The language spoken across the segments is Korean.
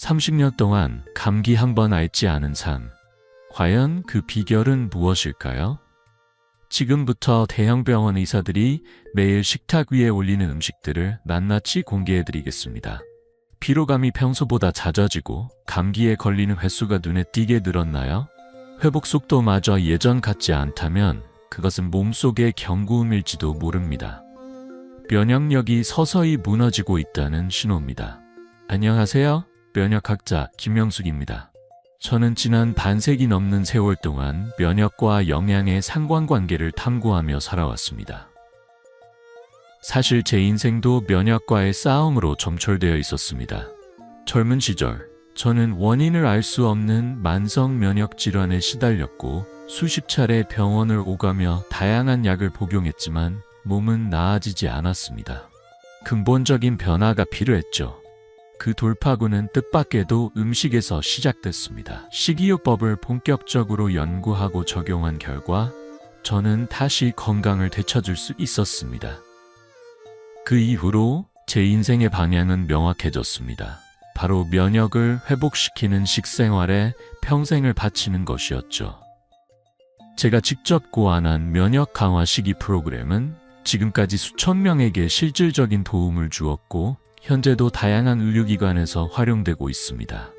30년 동안 감기 한 번 앓지 않은 삶. 과연 그 비결은 무엇일까요? 지금부터 대형 병원 의사들이 매일 식탁 위에 올리는 음식들을 낱낱이 공개해드리겠습니다. 피로감이 평소보다 잦아지고 감기에 걸리는 횟수가 눈에 띄게 늘었나요? 회복 속도마저 예전 같지 않다면 그것은 몸속의 경고음일지도 모릅니다. 면역력이 서서히 무너지고 있다는 신호입니다. 안녕하세요. 면역학자 김명숙입니다. 저는 지난 반세기 넘는 세월 동안 면역과 영양의 상관관계를 탐구하며 살아왔습니다. 사실 제 인생도 면역과의 싸움으로 점철되어 있었습니다. 젊은 시절, 저는 원인을 알 수 없는 만성 면역 질환에 시달렸고 수십 차례 병원을 오가며 다양한 약을 복용했지만 몸은 나아지지 않았습니다. 근본적인 변화가 필요했죠. 그 돌파구는 뜻밖에도 음식에서 시작됐습니다. 식이요법을 본격적으로 연구하고 적용한 결과 저는 다시 건강을 되찾을 수 있었습니다. 그 이후로 제 인생의 방향은 명확해졌습니다. 바로 면역을 회복시키는 식생활에 평생을 바치는 것이었죠. 제가 직접 고안한 면역 강화 식이 프로그램은 지금까지 수천 명에게 실질적인 도움을 주었고 현재도 다양한 의료기관에서 활용되고 있습니다.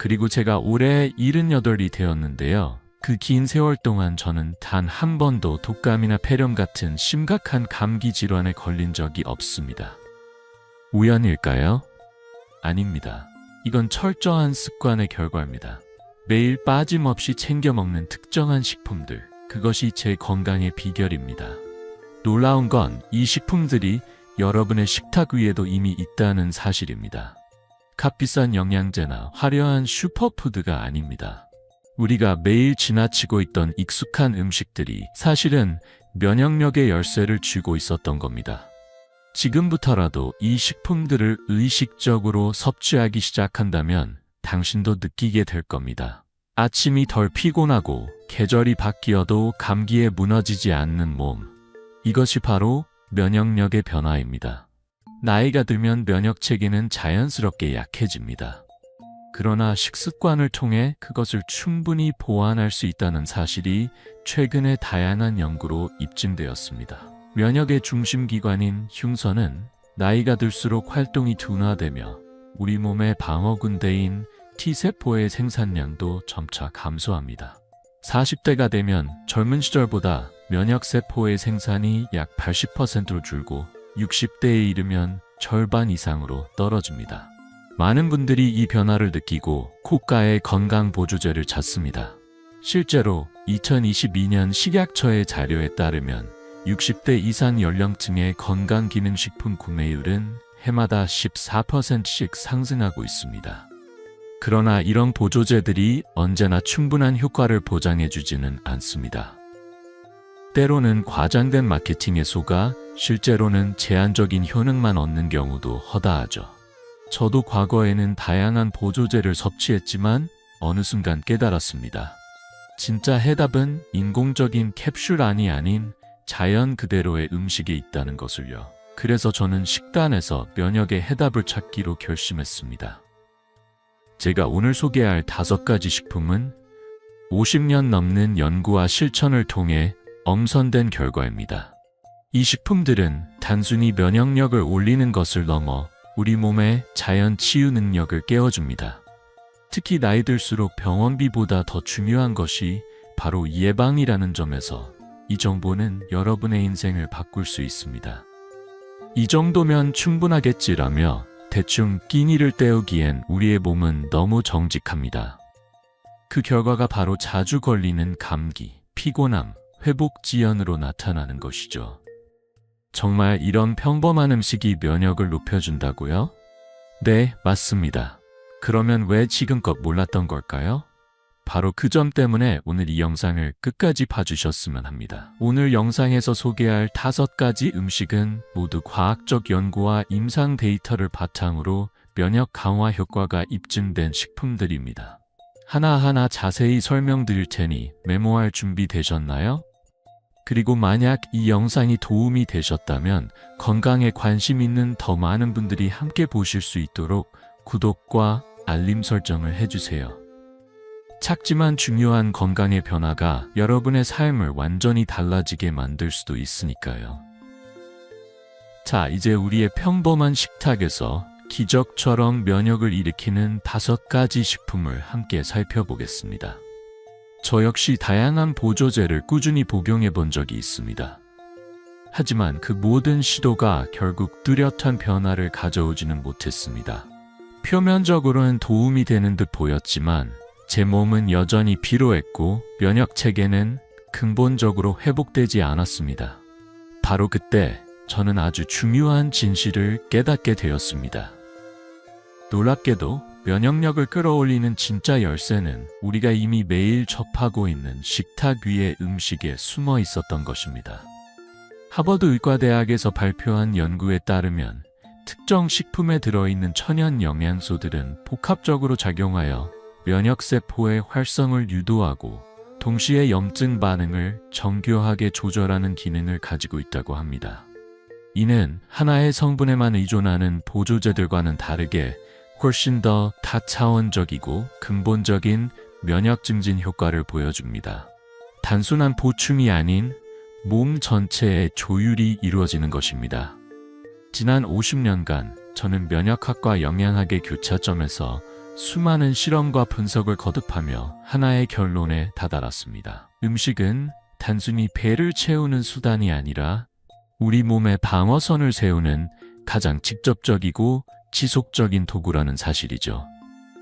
그리고 제가 올해 78이 되었는데요. 그 긴 세월 동안 저는 단 한 번도 독감이나 폐렴 같은 심각한 감기 질환에 걸린 적이 없습니다. 우연일까요? 아닙니다. 이건 철저한 습관의 결과입니다. 매일 빠짐없이 챙겨 먹는 특정한 식품들, 그것이 제 건강의 비결입니다. 놀라운 건 이 식품들이 여러분의 식탁 위에도 이미 있다는 사실입니다. 값비싼 영양제나 화려한 슈퍼푸드가 아닙니다. 우리가 매일 지나치고 있던 익숙한 음식들이 사실은 면역력의 열쇠를 쥐고 있었던 겁니다. 지금부터라도 이 식품들을 의식적으로 섭취하기 시작한다면 당신도 느끼게 될 겁니다. 아침이 덜 피곤하고 계절이 바뀌어도 감기에 무너지지 않는 몸. 이것이 바로 면역력의 변화입니다. 나이가 들면 면역체계는 자연스럽게 약해집니다. 그러나 식습관을 통해 그것을 충분히 보완할 수 있다는 사실이 최근에 다양한 연구로 입증되었습니다. 면역의 중심기관인 흉선은 나이가 들수록 활동이 둔화되며 우리 몸의 방어군대인 T세포의 생산량도 점차 감소합니다. 40대가 되면 젊은 시절보다 면역세포의 생산이 약 80%로 줄고 60대에 이르면 절반 이상으로 떨어집니다. 많은 분들이 이 변화를 느끼고 고가의 건강보조제를 찾습니다. 실제로 2022년 식약처의 자료에 따르면 60대 이상 연령층의 건강기능식품 구매율은 해마다 14%씩 상승하고 있습니다. 그러나 이런 보조제들이 언제나 충분한 효과를 보장해주지는 않습니다. 때로는 과장된 마케팅에 속아 실제로는 제한적인 효능만 얻는 경우도 허다하죠. 저도 과거에는 다양한 보조제를 섭취했지만 어느 순간 깨달았습니다. 진짜 해답은 인공적인 캡슐 안이 아닌 자연 그대로의 음식에 있다는 것을요. 그래서 저는 식단에서 면역의 해답을 찾기로 결심했습니다. 제가 오늘 소개할 5가지 식품은 50년 넘는 연구와 실천을 통해 엄선된 결과입니다. 이 식품들은 단순히 면역력을 올리는 것을 넘어 우리 몸의 자연 치유 능력을 깨워줍니다. 특히 나이 들수록 병원비보다 더 중요한 것이 바로 예방이라는 점에서 이 정보는 여러분의 인생을 바꿀 수 있습니다. 이 정도면 충분하겠지라며 대충 끼니를 때우기엔 우리의 몸은 너무 정직합니다. 그 결과가 바로 자주 걸리는 감기, 피곤함, 회복 지연으로 나타나는 것이죠. 정말 이런 평범한 음식이 면역을 높여준다고요? 네, 맞습니다. 그러면 왜 지금껏 몰랐던 걸까요? 바로 그 점 때문에 오늘 이 영상을 끝까지 봐주셨으면 합니다. 오늘 영상에서 소개할 5가지 음식은 모두 과학적 연구와 임상 데이터를 바탕으로 면역 강화 효과가 입증된 식품들입니다. 하나하나 자세히 설명드릴 테니 메모할 준비 되셨나요? 그리고 만약 이 영상이 도움이 되셨다면 건강에 관심 있는 더 많은 분들이 함께 보실 수 있도록 구독과 알림 설정을 해주세요. 작지만 중요한 건강의 변화가 여러분의 삶을 완전히 달라지게 만들 수도 있으니까요. 자, 이제 우리의 평범한 식탁에서 기적처럼 면역을 일으키는 5가지 식품을 함께 살펴보겠습니다. 저 역시 다양한 보조제를 꾸준히 복용해 본 적이 있습니다. 하지만 그 모든 시도가 결국 뚜렷한 변화를 가져오지는 못했습니다. 표면적으로는 도움이 되는 듯 보였지만 제 몸은 여전히 피로했고 면역 체계는 근본적으로 회복되지 않았습니다. 바로 그때 저는 아주 중요한 진실을 깨닫게 되었습니다. 놀랍게도 면역력을 끌어올리는 진짜 열쇠는 우리가 이미 매일 접하고 있는 식탁 위의 음식에 숨어 있었던 것입니다. 하버드 의과대학에서 발표한 연구에 따르면 특정 식품에 들어있는 천연 영양소들은 복합적으로 작용하여 면역세포의 활성을 유도하고 동시에 염증 반응을 정교하게 조절하는 기능을 가지고 있다고 합니다. 이는 하나의 성분에만 의존하는 보조제들과는 다르게 훨씬 더 다차원적이고 근본적인 면역 증진 효과를 보여줍니다. 단순한 보충이 아닌 몸 전체의 조율이 이루어지는 것입니다. 지난 50년간 저는 면역학과 영양학의 교차점에서 수많은 실험과 분석을 거듭하며 하나의 결론에 다다랐습니다. 음식은 단순히 배를 채우는 수단이 아니라 우리 몸의 방어선을 세우는 가장 직접적이고 지속적인 도구라는 사실이죠.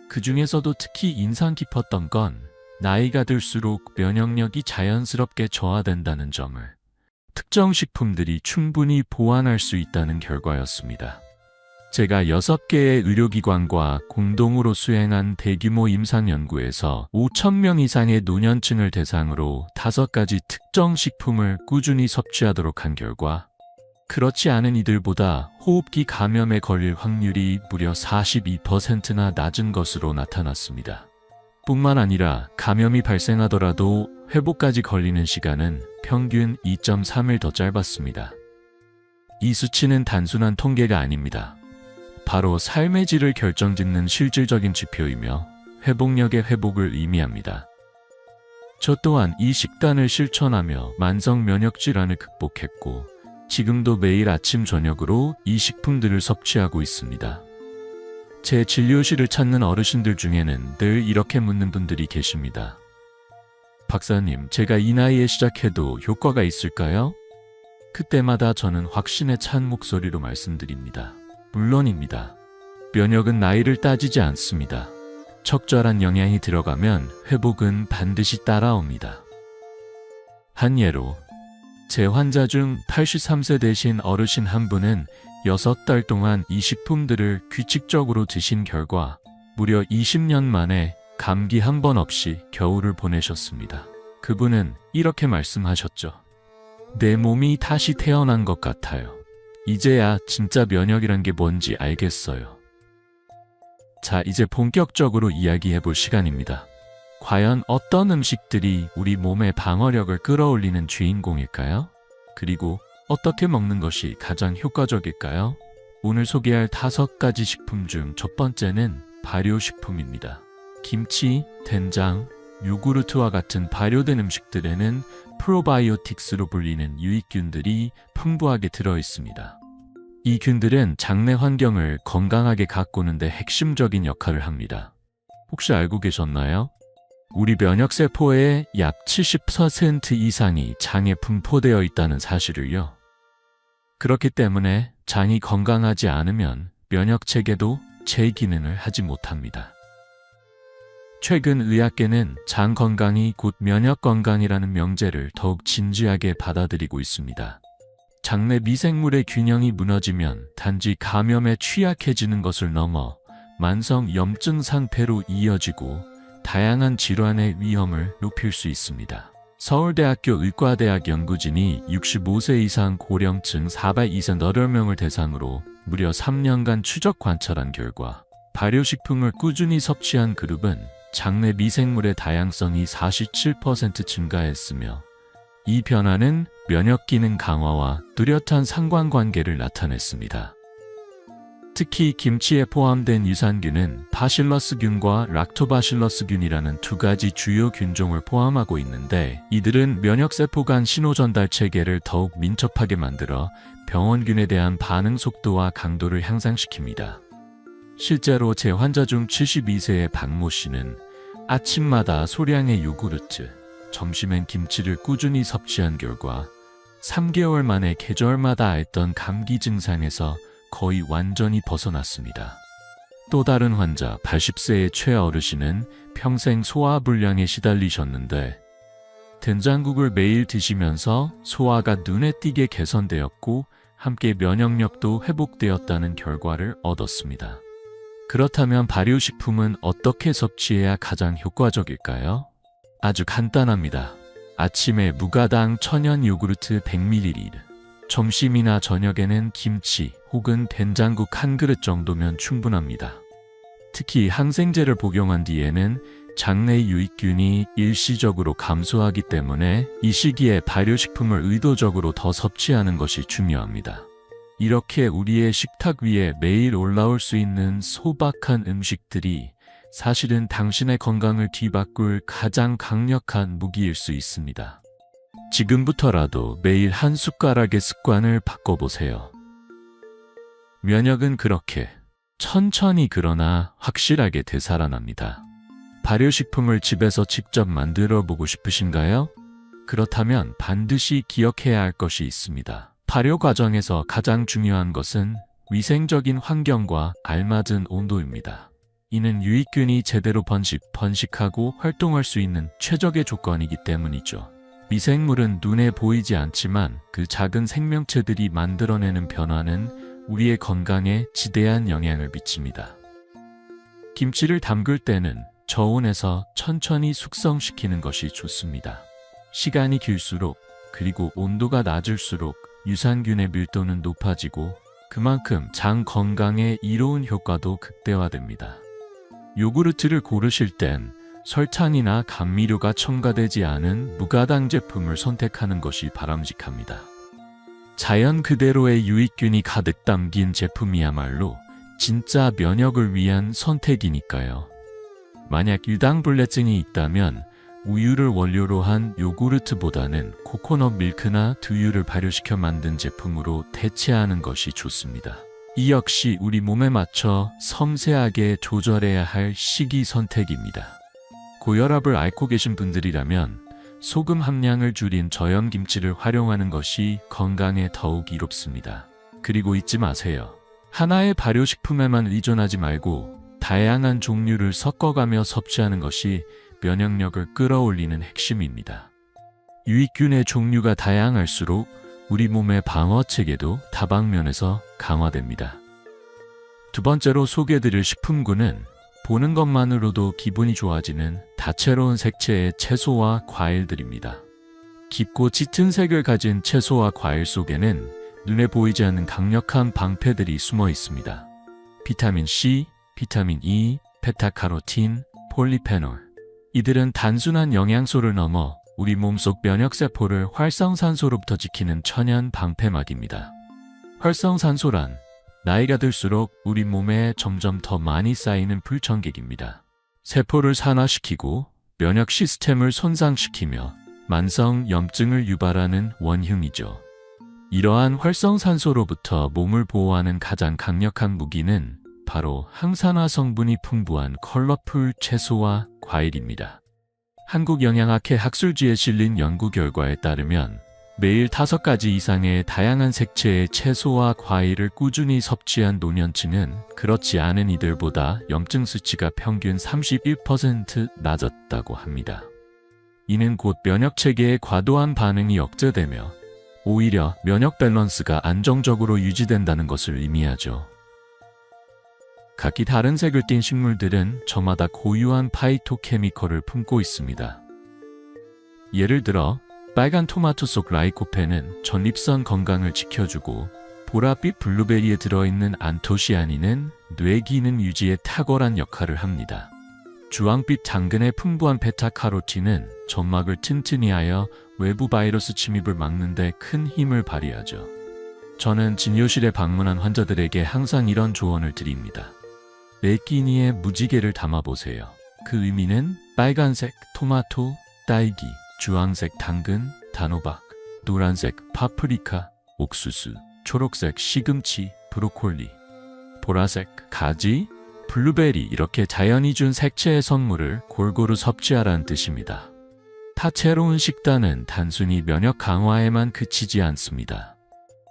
그 중에서도 특히 인상 깊었던 건 나이가 들수록 면역력이 자연스럽게 저하된다는 점을 특정 식품들이 충분히 보완할 수 있다는 결과였습니다. 제가 6개의 의료기관과 공동으로 수행한 대규모 임상연구에서 5,000명 이상의 노년층을 대상으로 5가지 특정 식품을 꾸준히 섭취하도록 한 결과 그렇지 않은 이들보다 호흡기 감염에 걸릴 확률이 무려 42%나 낮은 것으로 나타났습니다. 뿐만 아니라 감염이 발생하더라도 회복까지 걸리는 시간은 평균 2.3일 더 짧았습니다. 이 수치는 단순한 통계가 아닙니다. 바로 삶의 질을 결정짓는 실질적인 지표이며 회복력의 회복을 의미합니다. 저 또한 이 식단을 실천하며 만성 면역 질환을 극복했고 지금도 매일 아침 저녁으로 이 식품들을 섭취하고 있습니다. 제 진료실을 찾는 어르신들 중에는 늘 이렇게 묻는 분들이 계십니다. 박사님, 제가 이 나이에 시작해도 효과가 있을까요? 그때마다 저는 확신에 찬 목소리로 말씀드립니다. 물론입니다. 면역은 나이를 따지지 않습니다. 적절한 영양이 들어가면 회복은 반드시 따라옵니다. 한 예로 제 환자 중 83세 되신 어르신 한 분은 6달 동안 이 식품들을 규칙적으로 드신 결과 무려 20년 만에 감기 한 번 없이 겨울을 보내셨습니다. 그분은 이렇게 말씀하셨죠. 내 몸이 다시 태어난 것 같아요. 이제야 진짜 면역이란 게 뭔지 알겠어요. 자, 이제 본격적으로 이야기해 볼 시간입니다. 과연 어떤 음식들이 우리 몸의 방어력을 끌어올리는 주인공일까요? 그리고 어떻게 먹는 것이 가장 효과적일까요? 오늘 소개할 5가지 식품 중 첫 번째는 발효식품입니다. 김치, 된장, 요구르트와 같은 발효된 음식들에는 프로바이오틱스로 불리는 유익균들이 풍부하게 들어있습니다. 이 균들은 장내 환경을 건강하게 가꾸는 데 핵심적인 역할을 합니다. 혹시 알고 계셨나요? 우리 면역세포의 약 70% 이상이 장에 분포되어 있다는 사실을요. 그렇기 때문에 장이 건강하지 않으면 면역체계도 제 기능을 하지 못합니다. 최근 의학계는 장 건강이 곧 면역 건강이라는 명제를 더욱 진지하게 받아들이고 있습니다. 장내 미생물의 균형이 무너지면 단지 감염에 취약해지는 것을 넘어 만성 염증 상태로 이어지고 다양한 질환의 위험을 높일 수 있습니다. 서울대학교 의과대학 연구진이 65세 이상 고령층 428명을 대상으로 무려 3년간 추적 관찰한 결과 발효식품을 꾸준히 섭취한 그룹은 장내 미생물의 다양성이 47% 증가했으며 이 변화는 면역 기능 강화와 뚜렷한 상관관계를 나타냈습니다. 특히 김치에 포함된 유산균은 바실러스균과 락토바실러스균이라는 두 가지 주요 균종을 포함하고 있는데, 이들은 면역세포 간 신호전달 체계를 더욱 민첩하게 만들어 병원균에 대한 반응 속도와 강도를 향상시킵니다. 실제로 제 환자 중 72세의 박모 씨는 아침마다 소량의 요구르트, 점심엔 김치를 꾸준히 섭취한 결과 3개월 만에 계절마다 앓던 감기 증상에서 거의 완전히 벗어났습니다. 또 다른 환자 80세의 최어르신은 평생 소화불량에 시달리셨는데 된장국을 매일 드시면서 소화가 눈에 띄게 개선되었고 함께 면역력도 회복되었다는 결과를 얻었습니다. 그렇다면 발효식품은 어떻게 섭취해야 가장 효과적일까요? 아주 간단합니다. 아침에 무가당 천연 요구르트 100ml, 점심이나 저녁에는 김치 혹은 된장국 한 그릇 정도면 충분합니다. 특히 항생제를 복용한 뒤에는 장내 유익균이 일시적으로 감소하기 때문에 이 시기에 발효식품을 의도적으로 더 섭취하는 것이 중요합니다. 이렇게 우리의 식탁 위에 매일 올라올 수 있는 소박한 음식들이 사실은 당신의 건강을 뒤바꿀 가장 강력한 무기일 수 있습니다. 지금부터라도 매일 한 숟가락의 습관을 바꿔보세요. 면역은 그렇게 천천히 그러나 확실하게 되살아납니다. 발효식품을 집에서 직접 만들어 보고 싶으신가요? 그렇다면 반드시 기억해야 할 것이 있습니다. 발효 과정에서 가장 중요한 것은 위생적인 환경과 알맞은 온도입니다. 이는 유익균이 제대로 번식하고 활동할 수 있는 최적의 조건이기 때문이죠. 미생물은 눈에 보이지 않지만 그 작은 생명체들이 만들어내는 변화는 우리의 건강에 지대한 영향을 미칩니다. 김치를 담글 때는 저온에서 천천히 숙성시키는 것이 좋습니다. 시간이 길수록 그리고 온도가 낮을수록 유산균의 밀도는 높아지고 그만큼 장 건강에 이로운 효과도 극대화됩니다. 요구르트를 고르실 땐 설탕이나 감미료가 첨가되지 않은 무가당 제품을 선택하는 것이 바람직합니다. 자연 그대로의 유익균이 가득 담긴 제품이야말로 진짜 면역을 위한 선택이니까요. 만약 유당불내증이 있다면 우유를 원료로 한 요구르트보다는 코코넛 밀크나 두유를 발효시켜 만든 제품으로 대체하는 것이 좋습니다. 이 역시 우리 몸에 맞춰 섬세하게 조절해야 할 식이 선택입니다. 고혈압을 앓고 계신 분들이라면 소금 함량을 줄인 저염김치를 활용하는 것이 건강에 더욱 이롭습니다. 그리고 잊지 마세요. 하나의 발효식품에만 의존하지 말고 다양한 종류를 섞어가며 섭취하는 것이 면역력을 끌어올리는 핵심입니다. 유익균의 종류가 다양할수록 우리 몸의 방어체계도 다방면에서 강화됩니다. 두 번째로 소개해드릴 식품군은 보는 것만으로도 기분이 좋아지는 다채로운 색채의 채소와 과일들입니다. 깊고 짙은 색을 가진 채소와 과일 속에는 눈에 보이지 않는 강력한 방패들이 숨어 있습니다. 비타민 C, 비타민 E, 베타카로틴, 폴리페놀. 이들은 단순한 영양소를 넘어 우리 몸속 면역세포를 활성산소로부터 지키는 천연 방패막입니다. 활성산소란 나이가 들수록 우리 몸에 점점 더 많이 쌓이는 불청객입니다. 세포를 산화시키고 면역 시스템을 손상시키며 만성 염증을 유발하는 원흉이죠. 이러한 활성산소로부터 몸을 보호하는 가장 강력한 무기는 바로 항산화 성분이 풍부한 컬러풀 채소와 과일입니다. 한국영양학회 학술지에 실린 연구 결과에 따르면 매일 5가지 이상의 다양한 색채의 채소와 과일을 꾸준히 섭취한 노년층은 그렇지 않은 이들보다 염증 수치가 평균 31% 낮았다고 합니다. 이는 곧 면역체계의 과도한 반응이 억제되며 오히려 면역 밸런스가 안정적으로 유지된다는 것을 의미하죠. 각기 다른 색을 띤 식물들은 저마다 고유한 파이토케미컬을 품고 있습니다. 예를 들어 빨간 토마토 속 라이코펜은 전립선 건강을 지켜주고 보랏빛 블루베리에 들어있는 안토시아닌은 뇌 기능 유지에 탁월한 역할을 합니다. 주황빛 당근의 풍부한 베타카로틴은 점막을 튼튼히 하여 외부 바이러스 침입을 막는 데 큰 힘을 발휘하죠. 저는 진료실에 방문한 환자들에게 항상 이런 조언을 드립니다. 내 끼니에 무지개를 담아보세요. 그 의미는 빨간색 토마토, 딸기, 주황색 당근, 단호박, 노란색 파프리카, 옥수수, 초록색 시금치, 브로콜리, 보라색 가지, 블루베리 이렇게 자연이 준 색채의 선물을 골고루 섭취하라는 뜻입니다. 다채로운 식단은 단순히 면역 강화에만 그치지 않습니다.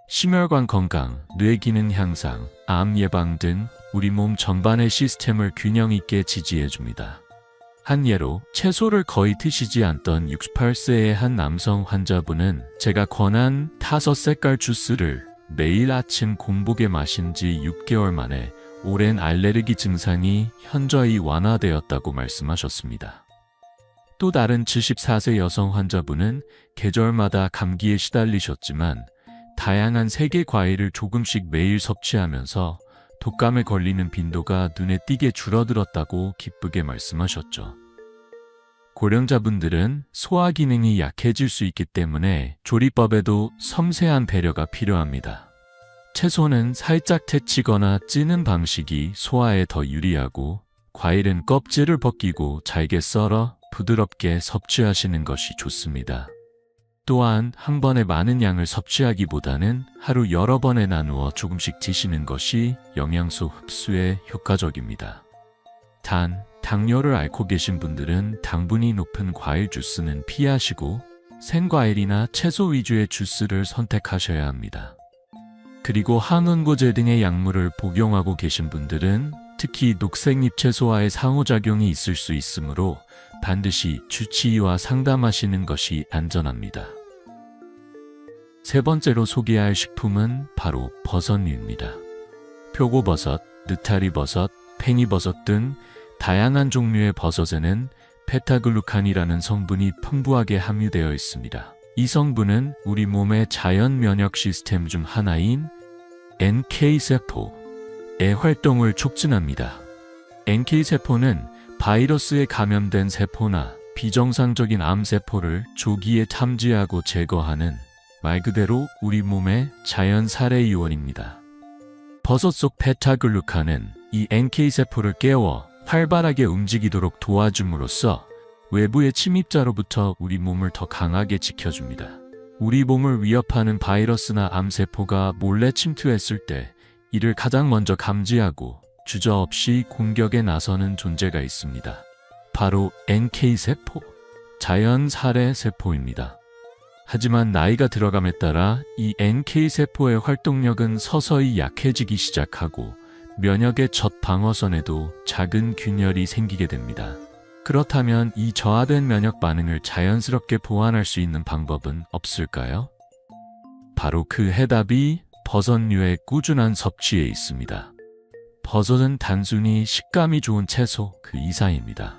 심혈관 건강, 뇌 기능 향상, 암 예방 등 우리 몸 전반의 시스템을 균형 있게 지지해줍니다. 한 예로 채소를 거의 드시지 않던 68세의 한 남성 환자분은 제가 권한 5색깔 주스를 매일 아침 공복에 마신 지 6개월 만에 오랜 알레르기 증상이 현저히 완화되었다고 말씀하셨습니다. 또 다른 74세 여성 환자분은 계절마다 감기에 시달리셨지만 다양한 세계 과일을 조금씩 매일 섭취하면서 독감에 걸리는 빈도가 눈에 띄게 줄어들었다고 기쁘게 말씀하셨죠. 고령자분들은 소화 기능이 약해질 수 있기 때문에 조리법에도 섬세한 배려가 필요합니다. 채소는 살짝 데치거나 찌는 방식이 소화에 더 유리하고 과일은 껍질을 벗기고 잘게 썰어 부드럽게 섭취하시는 것이 좋습니다. 또한 한 번에 많은 양을 섭취하기보다는 하루 여러 번에 나누어 조금씩 드시는 것이 영양소 흡수에 효과적입니다. 단, 당뇨를 앓고 계신 분들은 당분이 높은 과일 주스는 피하시고 생과일이나 채소 위주의 주스를 선택하셔야 합니다. 그리고 항응고제 등의 약물을 복용하고 계신 분들은 특히 녹색잎 채소와의 상호작용이 있을 수 있으므로 반드시 주치의와 상담하시는 것이 안전합니다. 세 번째로 소개할 식품은 바로 버섯류입니다. 표고버섯, 느타리버섯, 팽이버섯 등 다양한 종류의 버섯에는 베타글루칸이라는 성분이 풍부하게 함유되어 있습니다. 이 성분은 우리 몸의 자연 면역 시스템 중 하나인 NK세포의 활동을 촉진합니다. NK세포는 바이러스에 감염된 세포나 비정상적인 암세포를 조기에 탐지하고 제거하는 말 그대로 우리 몸의 자연 살해 요원입니다. 버섯 속 베타글루칸은 이 NK세포를 깨워 활발하게 움직이도록 도와줌으로써 외부의 침입자로부터 우리 몸을 더 강하게 지켜줍니다. 우리 몸을 위협하는 바이러스나 암세포가 몰래 침투했을 때 이를 가장 먼저 감지하고 주저없이 공격에 나서는 존재가 있습니다. 바로 NK세포, 자연 살해 세포입니다. 하지만 나이가 들어감에 따라 이 NK세포의 활동력은 서서히 약해지기 시작하고 면역의 첫 방어선에도 작은 균열이 생기게 됩니다. 그렇다면 이 저하된 면역 반응을 자연스럽게 보완할 수 있는 방법은 없을까요? 바로 그 해답이 버섯류의 꾸준한 섭취에 있습니다. 버섯은 단순히 식감이 좋은 채소 그 이상입니다.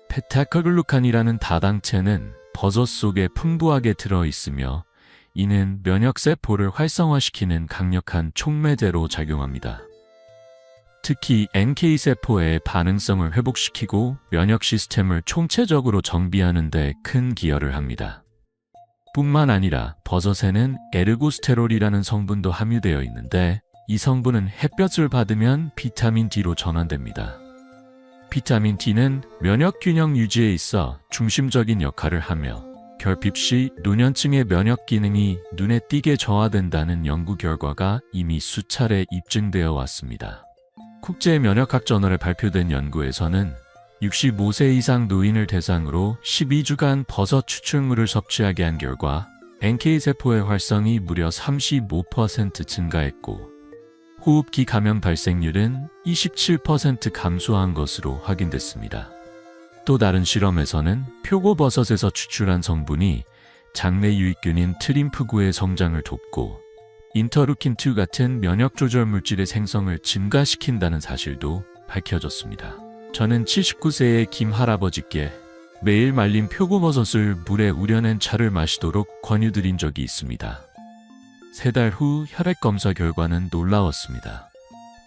베타글루칸이라는 다당체는 버섯 속에 풍부하게 들어있으며 이는 면역세포를 활성화시키는 강력한 촉매제로 작용합니다. 특히 NK세포의 반응성을 회복시키고 면역 시스템을 총체적으로 정비하는 데 큰 기여를 합니다. 뿐만 아니라 버섯에는 에르고스테롤이라는 성분도 함유되어 있는데 이 성분은 햇볕을 받으면 비타민 D로 전환됩니다. 비타민 D는 면역 균형 유지에 있어 중심적인 역할을 하며 결핍 시 노년층의 면역 기능이 눈에 띄게 저하된다는 연구 결과가 이미 수차례 입증되어 왔습니다. 국제면역학 저널에 발표된 연구에서는 65세 이상 노인을 대상으로 12주간 버섯 추출물을 섭취하게 한 결과 NK세포의 활성이 무려 35% 증가했고 호흡기 감염 발생률은 27% 감소한 것으로 확인됐습니다. 또 다른 실험에서는 표고버섯에서 추출한 성분이 장내 유익균인 트림프구의 성장을 돕고 인터루킨2 같은 면역 조절 물질의 생성을 증가시킨다는 사실도 밝혀졌습니다. 저는 79세의 김 할아버지께 매일 말린 표고버섯을 물에 우려낸 차를 마시도록 권유드린 적이 있습니다. 3달 후 혈액 검사 결과는 놀라웠습니다.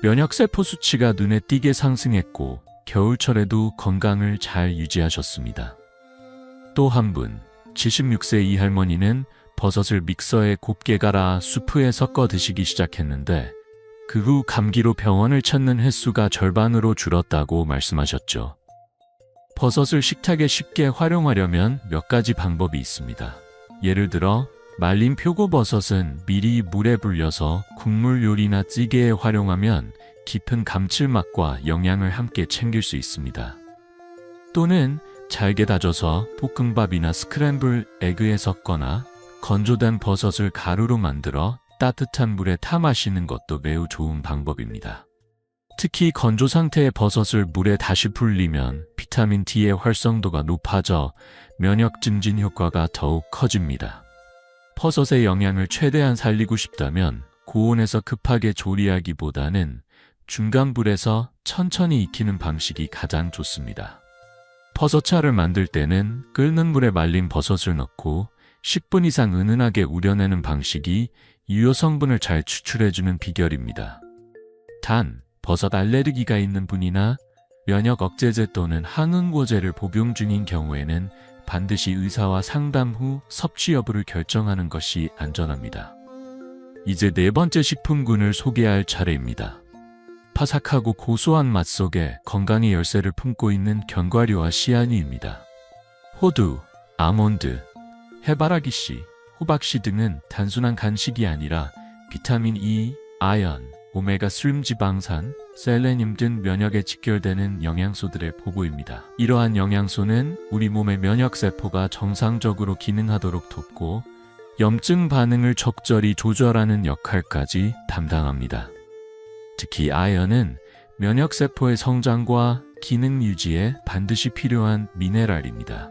면역세포 수치가 눈에 띄게 상승했고 겨울철에도 건강을 잘 유지하셨습니다. 또 한 분, 76세 이 할머니는 버섯을 믹서에 곱게 갈아 수프에 섞어 드시기 시작했는데 그 후 감기로 병원을 찾는 횟수가 절반으로 줄었다고 말씀하셨죠. 버섯을 식탁에 쉽게 활용하려면 몇 가지 방법이 있습니다. 예를 들어 말린 표고버섯은 미리 물에 불려서 국물 요리나 찌개에 활용하면 깊은 감칠맛과 영양을 함께 챙길 수 있습니다. 또는 잘게 다져서 볶음밥이나 스크램블 에그에 섞거나 건조된 버섯을 가루로 만들어 따뜻한 물에 타 마시는 것도 매우 좋은 방법입니다. 특히 건조 상태의 버섯을 물에 다시 불리면 비타민 D의 활성도가 높아져 면역 증진 효과가 더욱 커집니다. 버섯의 영양을 최대한 살리고 싶다면 고온에서 급하게 조리하기보다는 중간 불에서 천천히 익히는 방식이 가장 좋습니다. 버섯차를 만들 때는 끓는 물에 말린 버섯을 넣고 10분 이상 은은하게 우려내는 방식이 유효 성분을 잘 추출해주는 비결입니다. 단, 버섯 알레르기가 있는 분이나 면역 억제제 또는 항응고제를 복용 중인 경우에는 반드시 의사와 상담 후 섭취 여부를 결정하는 것이 안전합니다. 이제 네 번째 식품군을 소개할 차례입니다. 바삭하고 고소한 맛 속에 건강의 열쇠를 품고 있는 견과류와 씨앗유입니다. 호두, 아몬드, 해바라기씨, 호박씨 등은 단순한 간식이 아니라 비타민 E, 아연, 오메가3 지방산, 셀레늄 등 면역에 직결되는 영양소들의 보고입니다. 이러한 영양소는 우리 몸의 면역세포가 정상적으로 기능하도록 돕고 염증 반응을 적절히 조절하는 역할까지 담당합니다. 특히 아연은 면역세포의 성장과 기능 유지에 반드시 필요한 미네랄입니다.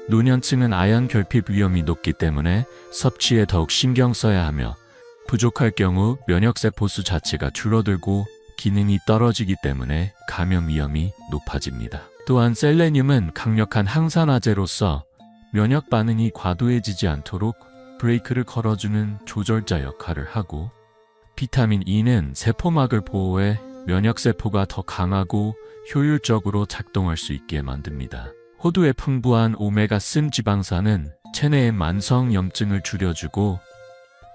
노년층은 아연 결핍 위험이 높기 때문에 섭취에 더욱 신경 써야 하며 부족할 경우 면역세포 수 자체가 줄어들고 기능이 떨어지기 때문에 감염 위험이 높아집니다. 또한 셀레늄은 강력한 항산화제로서 면역 반응이 과도해지지 않도록 브레이크를 걸어주는 조절자 역할을 하고 비타민 E는 세포막을 보호해 면역세포가 더 강하고 효율적으로 작동할 수 있게 만듭니다. 호두의 풍부한 오메가3 지방산은 체내의 만성 염증을 줄여주고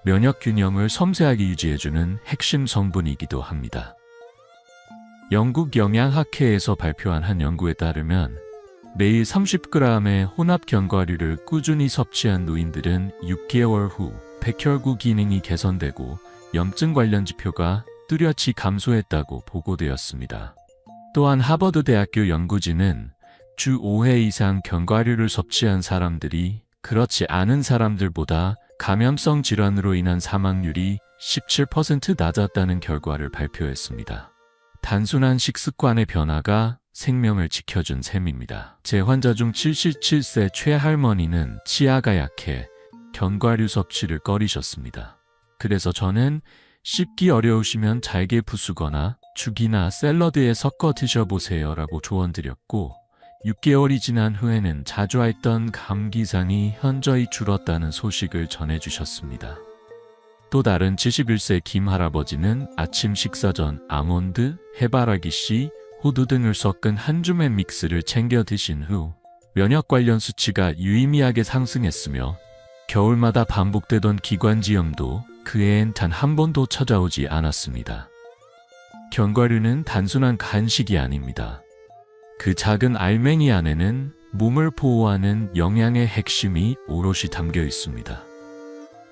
면역 균형을 섬세하게 유지해주는 핵심 성분이기도 합니다. 영국 영양학회에서 발표한 한 연구에 따르면 매일 30g의 혼합 견과류를 꾸준히 섭취한 노인들은 6개월 후 백혈구 기능이 개선되고 염증 관련 지표가 뚜렷이 감소했다고 보고되었습니다. 또한 하버드 대학교 연구진은 주 5회 이상 견과류를 섭취한 사람들이 그렇지 않은 사람들보다 감염성 질환으로 인한 사망률이 17% 낮았다는 결과를 발표했습니다. 단순한 식습관의 변화가 생명을 지켜준 셈입니다. 제 환자 중 77세 최할머니는 치아가 약해 견과류 섭취를 꺼리셨습니다. 그래서 저는 씹기 어려우시면 잘게 부수거나 죽이나 샐러드에 섞어 드셔보세요 라고 조언드렸고 6개월이 지난 후에는 자주 앓던 감기상이 현저히 줄었다는 소식을 전해주셨습니다. 또 다른 71세 김 할아버지는 아침 식사 전 아몬드, 해바라기씨, 호두 등을 섞은 한 줌의 믹스를 챙겨 드신 후 면역 관련 수치가 유의미하게 상승했으며 겨울마다 반복되던 기관지염도 그 해엔 단 한 번도 찾아오지 않았습니다. 견과류는 단순한 간식이 아닙니다. 그 작은 알맹이 안에는 몸을 보호하는 영양의 핵심이 오롯이 담겨 있습니다.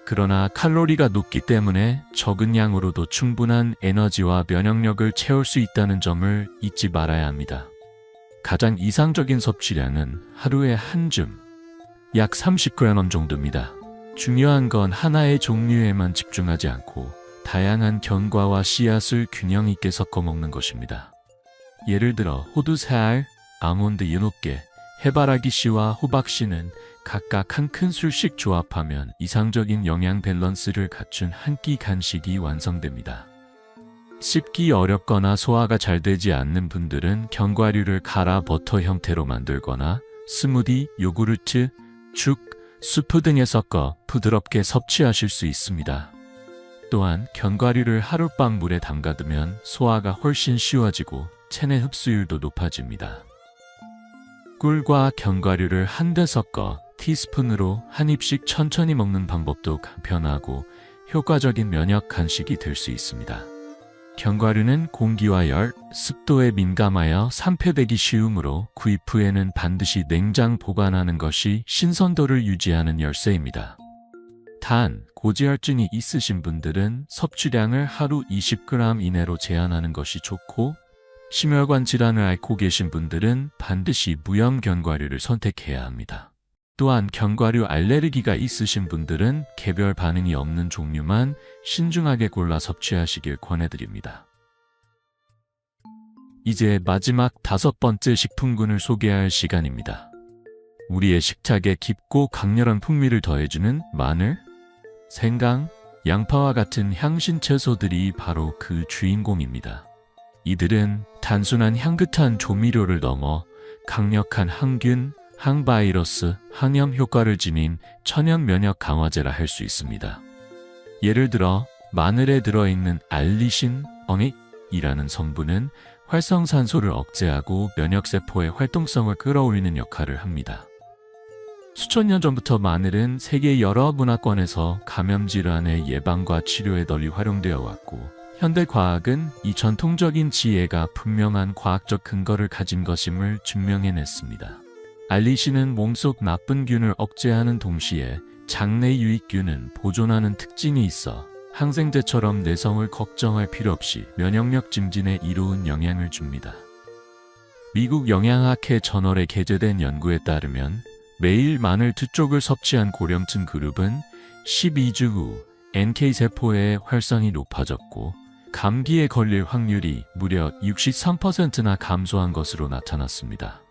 그러나 칼로리가 높기 때문에 적은 양으로도 충분한 에너지와 면역력을 채울 수 있다는 점을 잊지 말아야 합니다. 가장 이상적인 섭취량은 하루에 한 줌, 약 30g 정도입니다. 중요한 건 하나의 종류에만 집중하지 않고 다양한 견과와 씨앗을 균형 있게 섞어 먹는 것입니다. 예를 들어 호두 3알, 아몬드 7개, 해바라기씨와 호박씨는 각각 한 큰술씩 조합하면 이상적인 영양 밸런스를 갖춘 한 끼 간식이 완성됩니다. 씹기 어렵거나 소화가 잘 되지 않는 분들은 견과류를 갈아 버터 형태로 만들거나 스무디, 요구르트, 죽, 수프 등에 섞어 부드럽게 섭취하실 수 있습니다. 또한 견과류를 하룻밤 물에 담가두면 소화가 훨씬 쉬워지고 체내 흡수율도 높아집니다. 꿀과 견과류를 한데 섞어 티스푼으로 한 입씩 천천히 먹는 방법도 간편하고 효과적인 면역 간식이 될 수 있습니다. 견과류는 공기와 열, 습도에 민감하여 산패되기 쉬우므로 구입 후에는 반드시 냉장 보관하는 것이 신선도를 유지하는 열쇠입니다. 단, 고지혈증이 있으신 분들은 섭취량을 하루 20g 이내로 제한하는 것이 좋고, 심혈관 질환을 앓고 계신 분들은 반드시 무염 견과류를 선택해야 합니다. 또한 견과류 알레르기가 있으신 분들은 개별 반응이 없는 종류만 신중하게 골라 섭취하시길 권해드립니다. 이제 마지막 5번째 식품군을 소개할 시간입니다. 우리의 식탁에 깊고 강렬한 풍미를 더해주는 마늘, 생강, 양파와 같은 향신 채소들이 바로 그 주인공입니다. 이들은 단순한 향긋한 조미료를 넘어 강력한 항균, 항바이러스, 항염 효과를 지닌 천연 면역 강화제라 할 수 있습니다. 예를 들어 마늘에 들어있는 알리신, 어닉이라는 성분은 활성산소를 억제하고 면역세포의 활동성을 끌어올리는 역할을 합니다. 수천 년 전부터 마늘은 세계 여러 문화권에서 감염 질환의 예방과 치료에 널리 활용되어 왔고, 현대 과학은 이 전통적인 지혜가 분명한 과학적 근거를 가진 것임을 증명해냈습니다. 알리신은 몸속 나쁜 균을 억제하는 동시에 장내 유익균은 보존하는 특징이 있어 항생제처럼 내성을 걱정할 필요 없이 면역력 증진에 이로운 영향을 줍니다. 미국 영양학회 저널에 게재된 연구에 따르면 매일 마늘 2쪽을 섭취한 고령층 그룹은 12주 후 NK세포의 활성이 높아졌고, 감기에 걸릴 확률이 무려 63%나 감소한 것으로 나타났습니다.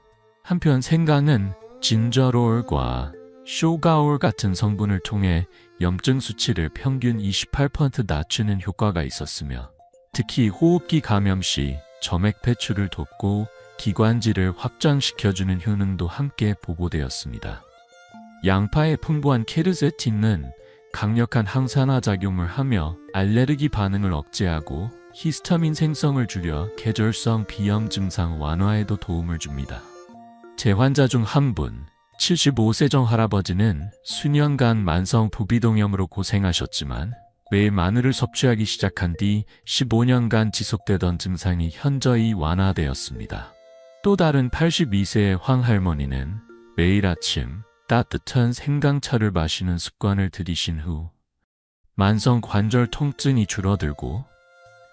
한편 생강은 진저롤과 쇼가올 같은 성분을 통해 염증 수치를 평균 28% 낮추는 효과가 있었으며, 특히 호흡기 감염 시 점액 배출을 돕고 기관지를 확장시켜주는 효능도 함께 보고되었습니다. 양파의 풍부한 케르세틴은 강력한 항산화 작용을 하며 알레르기 반응을 억제하고 히스타민 생성을 줄여 계절성 비염 증상 완화에도 도움을 줍니다. 제 환자 중 한 분, 75세정 할아버지는 수년간 만성 부비동염으로 고생하셨지만 매일 마늘을 섭취하기 시작한 뒤 15년간 지속되던 증상이 현저히 완화되었습니다. 또 다른 82세의 황 할머니는 매일 아침 따뜻한 생강차를 마시는 습관을 들이신 후 만성 관절 통증이 줄어들고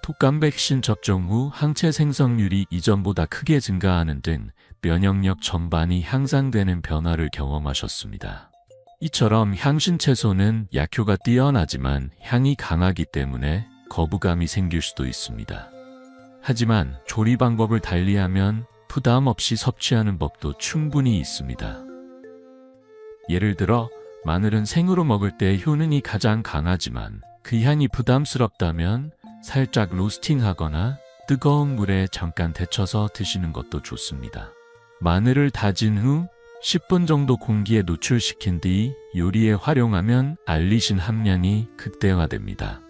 독감 백신 접종 후 항체 생성률이 이전보다 크게 증가하는 등 면역력 전반이 향상되는 변화를 경험하셨습니다. 이처럼 향신 채소는 약효가 뛰어나지만 향이 강하기 때문에 거부감이 생길 수도 있습니다. 하지만 조리 방법을 달리하면 부담 없이 섭취하는 법도 충분히 있습니다. 예를 들어 마늘은 생으로 먹을 때 효능이 가장 강하지만 그 향이 부담스럽다면 살짝 로스팅하거나 뜨거운 물에 잠깐 데쳐서 드시는 것도 좋습니다. 마늘을 다진 후 10분 정도 공기에 노출시킨 뒤 요리에 활용하면 알리신 함량이 극대화됩니다.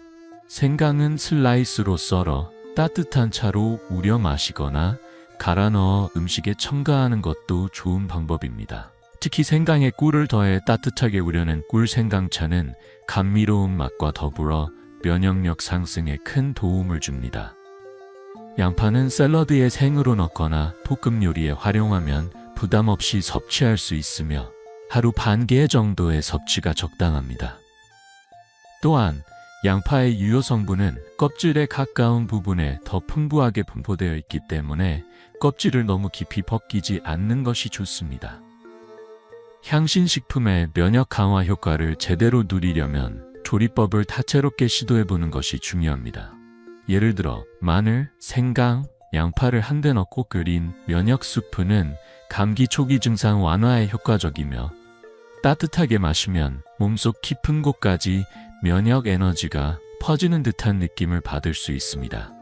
생강은 슬라이스로 썰어 따뜻한 차로 우려 마시거나 갈아 넣어 음식에 첨가하는 것도 좋은 방법입니다. 특히 생강에 꿀을 더해 따뜻하게 우려낸 꿀생강차는 감미로운 맛과 더불어 면역력 상승에 큰 도움을 줍니다. 양파는 샐러드에 생으로 넣거나 볶음 요리에 활용하면 부담 없이 섭취할 수 있으며 하루 반 개 정도의 섭취가 적당합니다. 또한 양파의 유효 성분은 껍질에 가까운 부분에 더 풍부하게 분포되어 있기 때문에 껍질을 너무 깊이 벗기지 않는 것이 좋습니다. 향신식품의 면역 강화 효과를 제대로 누리려면 조리법을 다채롭게 시도해보는 것이 중요합니다. 예를 들어 마늘, 생강, 양파를 한데 넣고 끓인 면역 수프는 감기 초기 증상 완화에 효과적이며 따뜻하게 마시면 몸속 깊은 곳까지 면역 에너지가 퍼지는 듯한 느낌을 받을 수 있습니다.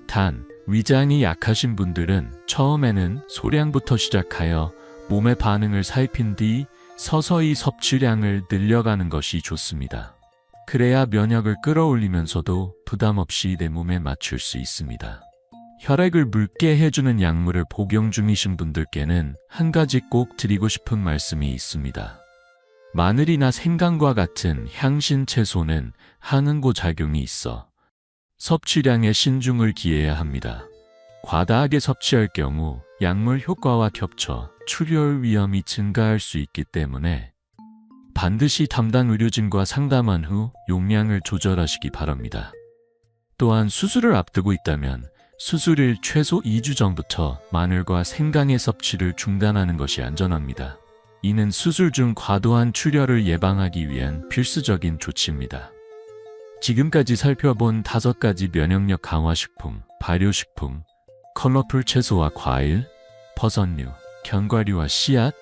단, 위장이 약하신 분들은 처음에는 소량부터 시작하여 몸의 반응을 살핀 뒤 서서히 섭취량을 늘려가는 것이 좋습니다. 그래야 면역을 끌어올리면서도 부담 없이 내 몸에 맞출 수 있습니다. 혈액을 묽게 해주는 약물을 복용 중이신 분들께는 한 가지 꼭 드리고 싶은 말씀이 있습니다. 마늘이나 생강과 같은 향신 채소는 항응고 작용이 있어 섭취량에 신중을 기해야 합니다. 과다하게 섭취할 경우 약물 효과와 겹쳐 출혈 위험이 증가할 수 있기 때문에 반드시 담당 의료진과 상담한 후 용량을 조절하시기 바랍니다. 또한 수술을 앞두고 있다면 수술일 최소 2주 전부터 마늘과 생강의 섭취를 중단하는 것이 안전합니다. 이는 수술 중 과도한 출혈을 예방하기 위한 필수적인 조치입니다. 지금까지 살펴본 5가지 면역력 강화식품, 발효식품, 컬러풀 채소와 과일, 버섯류, 견과류와 씨앗,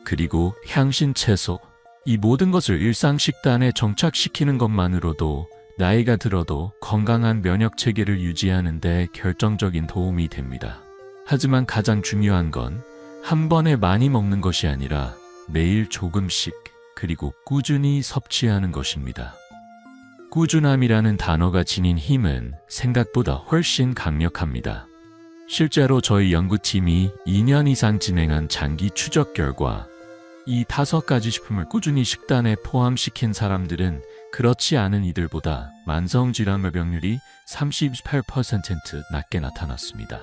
그리고 향신 채소, 이 모든 것을 일상 식단에 정착시키는 것만으로도 나이가 들어도 건강한 면역 체계를 유지하는 데 결정적인 도움이 됩니다. 하지만 가장 중요한 건 한 번에 많이 먹는 것이 아니라 매일 조금씩 그리고 꾸준히 섭취하는 것입니다. 꾸준함이라는 단어가 지닌 힘은 생각보다 훨씬 강력합니다. 실제로 저희 연구팀이 2년 이상 진행한 장기 추적 결과 이 5가지 식품을 꾸준히 식단에 포함시킨 사람들은 그렇지 않은 이들보다 만성질환 발병률이 38% 낮게 나타났습니다.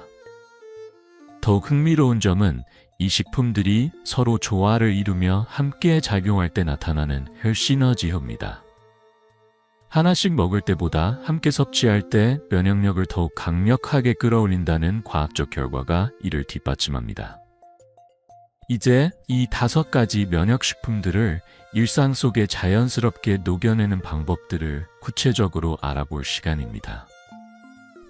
더욱 흥미로운 점은 이 식품들이 서로 조화를 이루며 함께 작용할 때 나타나는 혈시너지효입니다. 하나씩 먹을 때보다 함께 섭취할 때 면역력을 더욱 강력하게 끌어올린다는 과학적 결과가 이를 뒷받침합니다. 이제 이 5가지 면역식품들을 일상 속에 자연스럽게 녹여내는 방법들을 구체적으로 알아볼 시간입니다.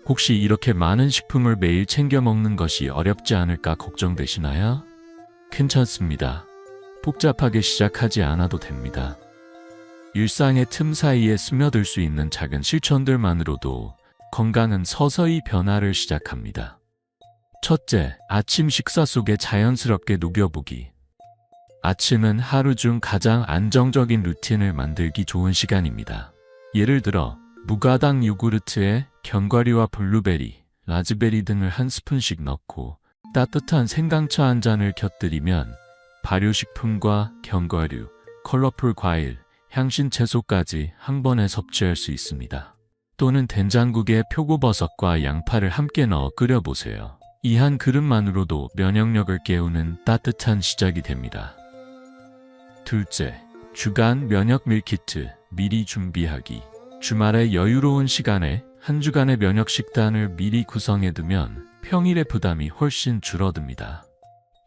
혹시 이렇게 많은 식품을 매일 챙겨 먹는 것이 어렵지 않을까 걱정되시나요? 괜찮습니다. 복잡하게 시작하지 않아도 됩니다. 일상의 틈 사이에 스며들 수 있는 작은 실천들만으로도 건강은 서서히 변화를 시작합니다. 첫째, 아침 식사 속에 자연스럽게 녹여보기. 아침은 하루 중 가장 안정적인 루틴을 만들기 좋은 시간입니다. 예를 들어 무가당 요구르트에 견과류와 블루베리, 라즈베리 등을 한 스푼씩 넣고 따뜻한 생강차 한 잔을 곁들이면 발효식품과 견과류, 컬러풀 과일, 향신 채소까지 한 번에 섭취할 수 있습니다. 또는 된장국에 표고버섯과 양파를 함께 넣어 끓여보세요. 이 한 그릇만으로도 면역력을 깨우는 따뜻한 시작이 됩니다. 둘째, 주간 면역 밀키트 미리 준비하기. 주말에 여유로운 시간에 한 주간의 면역 식단을 미리 구성해두면 평일의 부담이 훨씬 줄어듭니다.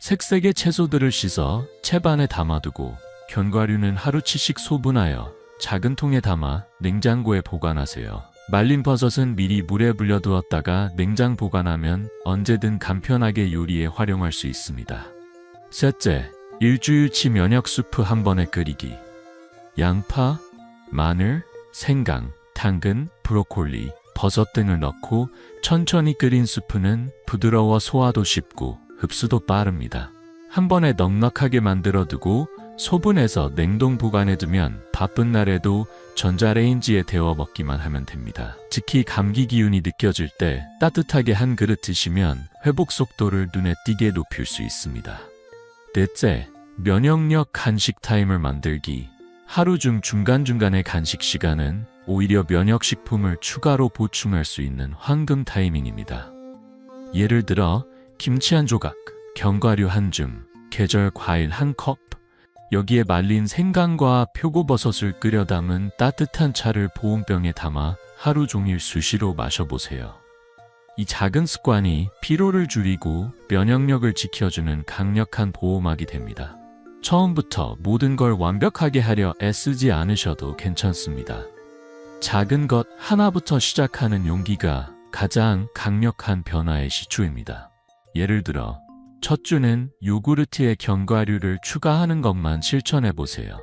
색색의 채소들을 씻어 채반에 담아두고 견과류는 하루치씩 소분하여 작은 통에 담아 냉장고에 보관하세요. 말린 버섯은 미리 물에 불려두었다가 냉장 보관하면 언제든 간편하게 요리에 활용할 수 있습니다. 셋째, 일주일치 면역 수프 한 번에 끓이기. 양파, 마늘, 생강, 당근, 브로콜리, 버섯 등을 넣고 천천히 끓인 수프는 부드러워 소화도 쉽고 흡수도 빠릅니다. 한 번에 넉넉하게 만들어두고 소분해서 냉동 보관해두면 바쁜 날에도 전자레인지에 데워 먹기만 하면 됩니다. 특히 감기 기운이 느껴질 때 따뜻하게 한 그릇 드시면 회복 속도를 눈에 띄게 높일 수 있습니다. 넷째, 면역력 간식 타임을 만들기. 하루 중 중간중간의 간식 시간은 오히려 면역식품을 추가로 보충할 수 있는 황금 타이밍입니다. 예를 들어 김치 한 조각, 견과류 한 줌, 계절 과일 한 컵, 여기에 말린 생강과 표고버섯을 끓여 담은 따뜻한 차를 보온병에 담아 하루 종일 수시로 마셔보세요. 이 작은 습관이 피로를 줄이고 면역력을 지켜주는 강력한 보호막이 됩니다. 처음부터 모든 걸 완벽하게 하려 애쓰지 않으셔도 괜찮습니다. 작은 것 하나부터 시작하는 용기가 가장 강력한 변화의 시초입니다. 예를 들어 첫 주는 요구르트에 견과류를 추가하는 것만 실천해보세요.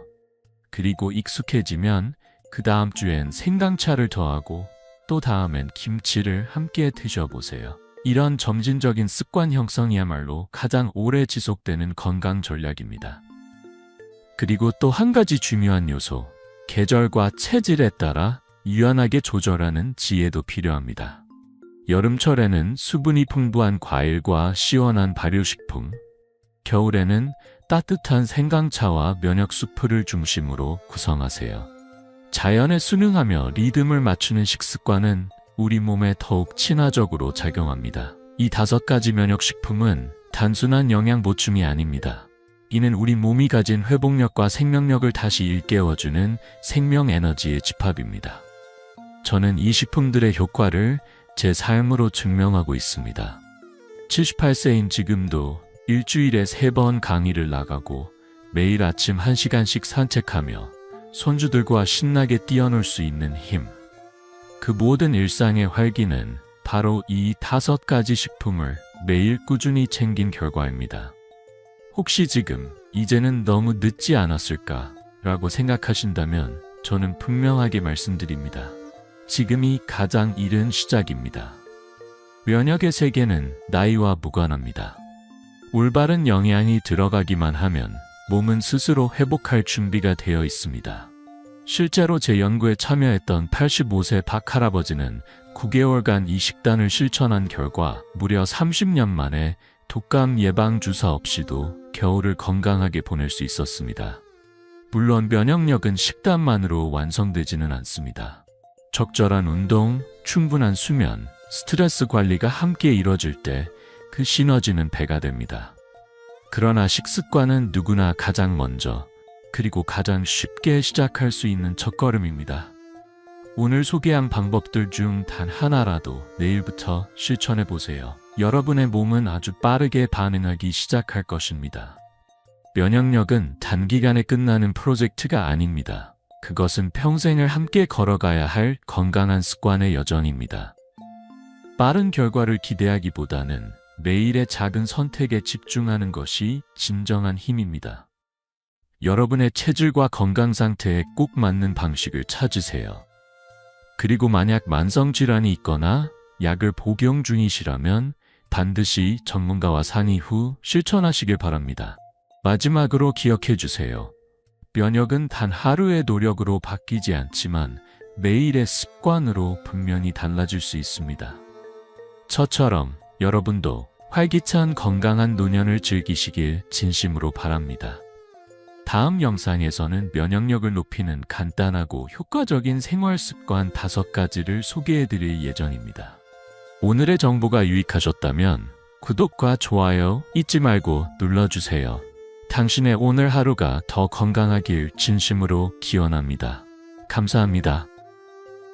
그리고 익숙해지면 그 다음 주엔 생강차를 더하고 또 다음엔 김치를 함께 드셔보세요. 이런 점진적인 습관 형성이야말로 가장 오래 지속되는 건강 전략입니다. 그리고 또 한 가지 중요한 요소, 계절과 체질에 따라 유연하게 조절하는 지혜도 필요합니다. 여름철에는 수분이 풍부한 과일과 시원한 발효식품, 겨울에는 따뜻한 생강차와 면역 수프를 중심으로 구성하세요. 자연에 순응하며 리듬을 맞추는 식습관은 우리 몸에 더욱 친화적으로 작용합니다. 이 5가지 면역식품은 단순한 영양 보충이 아닙니다. 이는 우리 몸이 가진 회복력과 생명력을 다시 일깨워주는 생명 에너지의 집합입니다. 저는 이 식품들의 효과를 제 삶으로 증명하고 있습니다. 78세인 지금도 일주일에 3번 강의를 나가고 매일 아침 1시간씩 산책하며 손주들과 신나게 뛰어놀 수 있는 힘. 그 모든 일상의 활기는 바로 이 5가지 식품을 매일 꾸준히 챙긴 결과입니다. 혹시 지금 이제는 너무 늦지 않았을까 라고 생각하신다면 저는 분명하게 말씀드립니다. 지금이 가장 이른 시작입니다. 면역의 세계는 나이와 무관합니다. 올바른 영양이 들어가기만 하면 몸은 스스로 회복할 준비가 되어 있습니다. 실제로 제 연구에 참여했던 85세 박 할아버지는 9개월간 이 식단을 실천한 결과 무려 30년 만에 독감 예방 주사 없이도 겨울을 건강하게 보낼 수 있었습니다. 물론 면역력은 식단만으로 완성되지는 않습니다. 적절한 운동, 충분한 수면, 스트레스 관리가 함께 이뤄질 때 그 시너지는 배가 됩니다. 그러나 식습관은 누구나 가장 먼저 그리고 가장 쉽게 시작할 수 있는 첫걸음입니다. 오늘 소개한 방법들 중 단 하나라도 내일부터 실천해 보세요. 여러분의 몸은 아주 빠르게 반응하기 시작할 것입니다. 면역력은 단기간에 끝나는 프로젝트가 아닙니다. 그것은 평생을 함께 걸어가야 할 건강한 습관의 여정입니다. 빠른 결과를 기대하기보다는 매일의 작은 선택에 집중하는 것이 진정한 힘입니다. 여러분의 체질과 건강 상태에 꼭 맞는 방식을 찾으세요. 그리고 만약 만성질환이 있거나 약을 복용 중이시라면 반드시 전문가와 상의 후 실천하시길 바랍니다. 마지막으로 기억해 주세요. 면역은 단 하루의 노력으로 바뀌지 않지만 매일의 습관으로 분명히 달라질 수 있습니다. 저처럼 여러분도 활기찬 건강한 노년을 즐기시길 진심으로 바랍니다. 다음 영상에서는 면역력을 높이는 간단하고 효과적인 생활 습관 5가지를 소개해 드릴 예정입니다. 오늘의 정보가 유익하셨다면 구독과 좋아요 잊지 말고 눌러주세요. 당신의 오늘 하루가 더 건강하길 진심으로 기원합니다. 감사합니다.